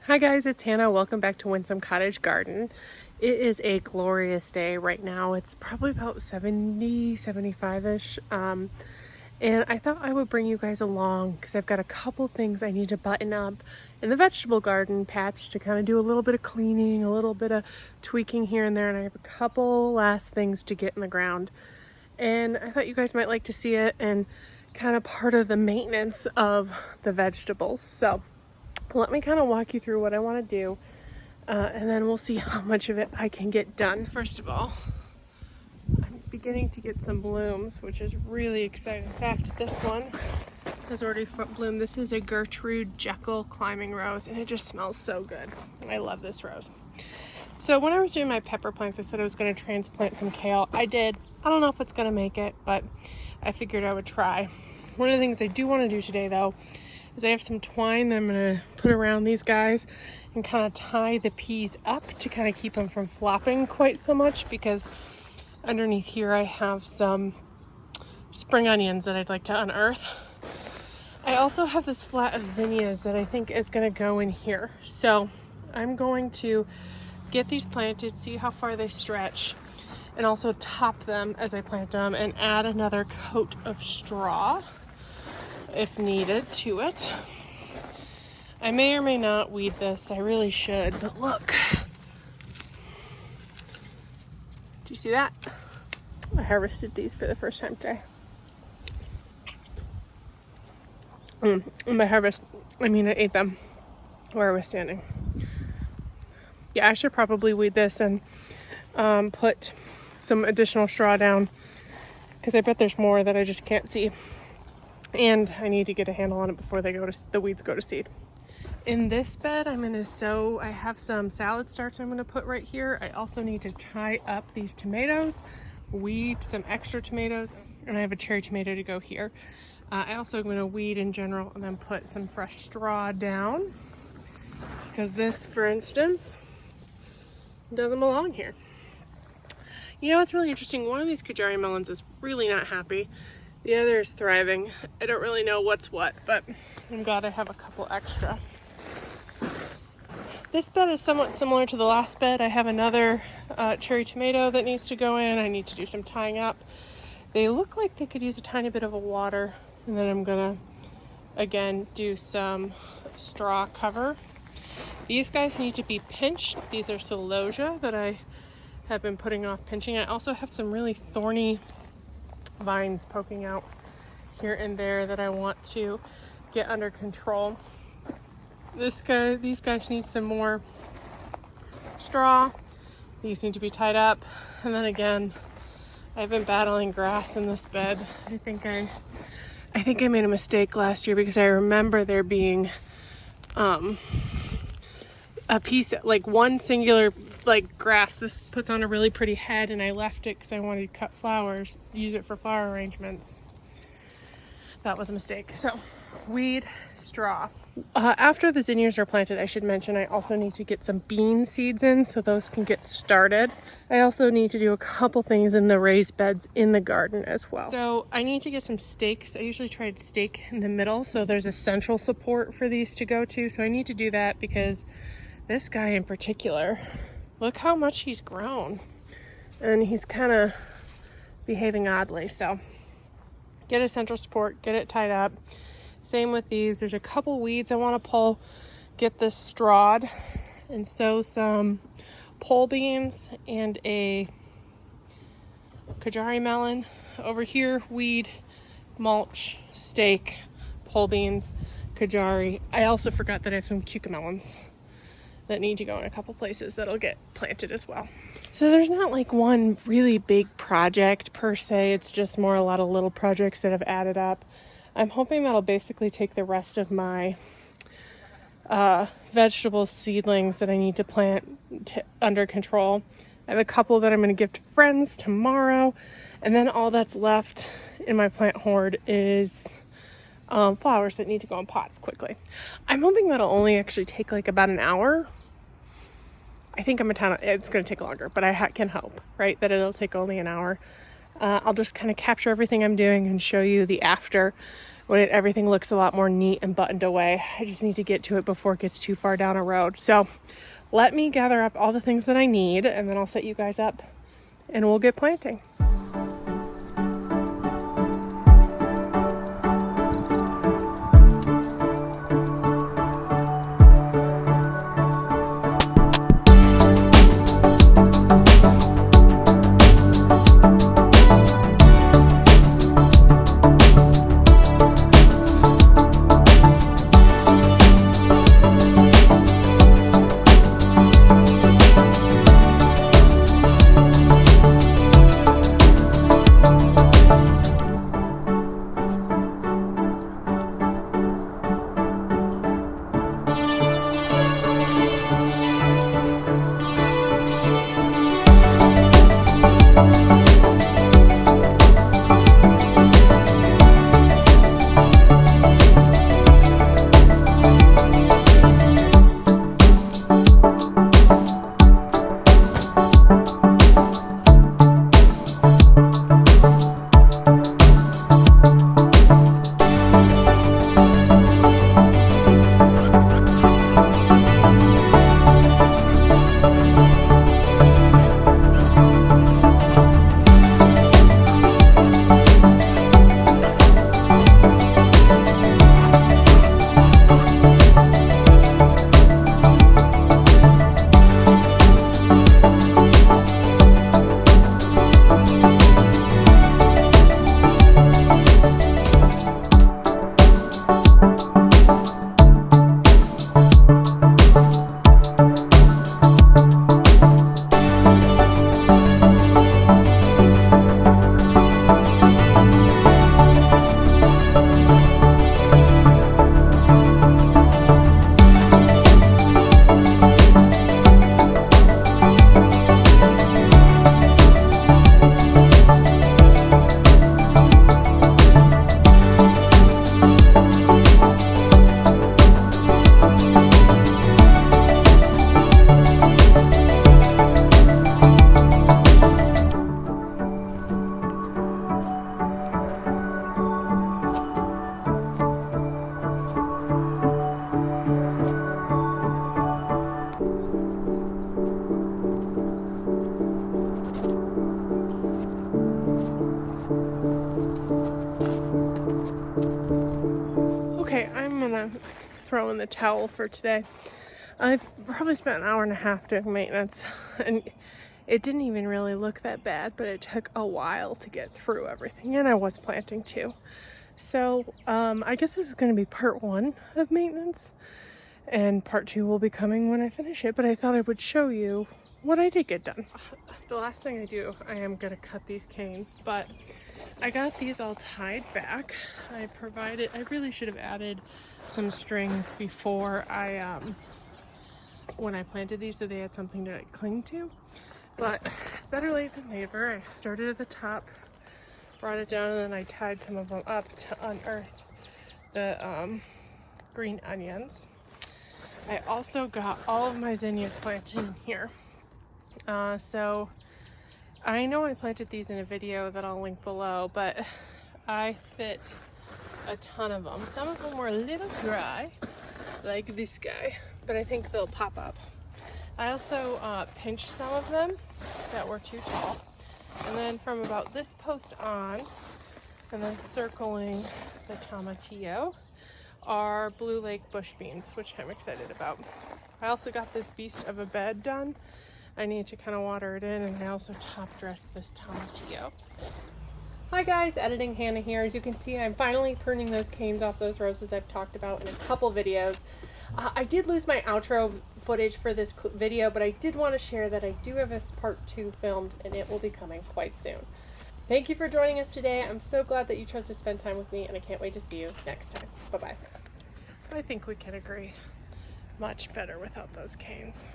Hi guys, it's Hannah. Welcome back to Winsome Cottage Garden. It is a glorious day right now. It's probably about 70, 75-ish. And I thought I would bring you guys along because I've got a couple things I need to button up in the vegetable garden patch to kind of do a little bit of cleaning, a little bit of tweaking here and there. And I have a couple last things to get in the ground. And I thought you guys might like to see it and kind of part of the maintenance of the vegetables. So let me kind of walk you through what I want to do, and then we'll see how much of it I can get done. First of all, I'm beginning to get some blooms, which is really exciting. In fact, this one has already bloomed. This is a Gertrude Jekyll climbing rose, and it just smells so good. I love this rose. So when I was doing my pepper plants, I said I was going to transplant some kale. I did. I don't know if it's going to make it, but I figured I would try. One of the things I do want to do today, though, is I have some twine that I'm going to put around these guys and kind of tie the peas up to kind of keep them from flopping quite so much, because underneath here I have some spring onions that I'd like to unearth. I also have this flat of zinnias that I think is going to go in here. So I'm going to get these planted, see how far they stretch, and also top them as I plant them and add another coat of straw if needed to it. I may or may not weed this. I really should, but look. Do you see that? I harvested these for the first time today. And by harvest, I mean I ate them where I was standing. Yeah, I should probably weed this and put some additional straw down, because I bet there's more that I just can't see. And I need to get a handle on it before the weeds go to seed. In this bed, I'm going to sow, I have some salad starts I'm going to put right here. I also need to tie up these tomatoes, weed some extra tomatoes, and I have a cherry tomato to go here. I also am going to weed in general and then put some fresh straw down, because this, for instance, doesn't belong here. You know, it's really interesting. One of these Kajari melons is really not happy. The other is thriving. I don't really know what's what, but I'm glad I have a couple extra. This bed is somewhat similar to the last bed. I have another cherry tomato that needs to go in. I need to do some tying up. They look like they could use a tiny bit of a water. And then I'm gonna, again, do some straw cover. These guys need to be pinched. These are celosia that I have been putting off pinching. I also have some really thorny vines poking out here and there that I want to get under control. These guys need some more straw. These need to be tied up. And then again, I've been battling grass in this bed. I think I made a mistake last year, because I remember there being a piece, like one singular grass. This puts on a really pretty head, and I left it because I wanted to cut flowers, use it for flower arrangements. That was a mistake. So weed, straw. After the zinnias are planted, I should mention I also need to get some bean seeds in so those can get started. I also need to do a couple things in the raised beds in the garden as well. So I need to get some stakes. I usually try to stake in the middle so there's a central support for these to go to. So I need to do that because this guy in particular, look how much he's grown, and he's kind of behaving oddly. So get a central support, get it tied up. Same with these. There's a couple weeds I want to pull, get this strawed, and sow some pole beans and a Kajari melon. Over here, weed, mulch, stake, pole beans, Kajari. I also forgot that I have some cucamelons that need to go in a couple places that'll get planted as well. So there's not like one really big project per se. It's just more a lot of little projects that have added up. I'm hoping that'll basically take the rest of my vegetable seedlings that I need to plant under control. I have a couple that I'm going to give to friends tomorrow, and then all that's left in my plant hoard is flowers that need to go in pots quickly. I'm hoping that'll only actually take like about an hour. I think it's going to take longer, but I can hope, right, that it'll take only an hour. I'll just kind of capture everything I'm doing and show you the after when everything looks a lot more neat and buttoned away. I just need to get to it before it gets too far down a road. So let me gather up all the things that I need, and then I'll set you guys up and we'll get planting. Throw in the towel for today. I've probably spent an hour and a half doing maintenance, and it didn't even really look that bad, but it took a while to get through everything, and I was planting too. So I guess this is going to be part 1 of maintenance, and part 2 will be coming when I finish it, but I thought I would show you what I did get done. The last thing I do, I am going to cut these canes, but I got these all tied back. I really should have added some strings before when I planted these, so they had something to cling to, but better late than never. I started at the top, brought it down, and then I tied some of them up to unearth the green onions. I also got all of my zinnias planted in here. So I know I planted these in a video that I'll link below, but I fit a ton of them. Some of them were a little dry, like this guy, but I think they'll pop up. I also pinched some of them that were too tall, and then from about this post on, and then circling the tomatillo, are Blue Lake bush beans, which I'm excited about. I also got this beast of a bed done. I need to kind of water it in, and I also top dressed this tomatillo. Hi guys, Editing Hannah here. As you can see, I'm finally pruning those canes off those roses I've talked about in a couple videos. I did lose my outro footage for this video, but I did want to share that I do have this part 2 filmed, and it will be coming quite soon. Thank you for joining us today. I'm so glad that you chose to spend time with me, and I can't wait to see you next time. Bye-bye. I think we can agree. Much better without those canes.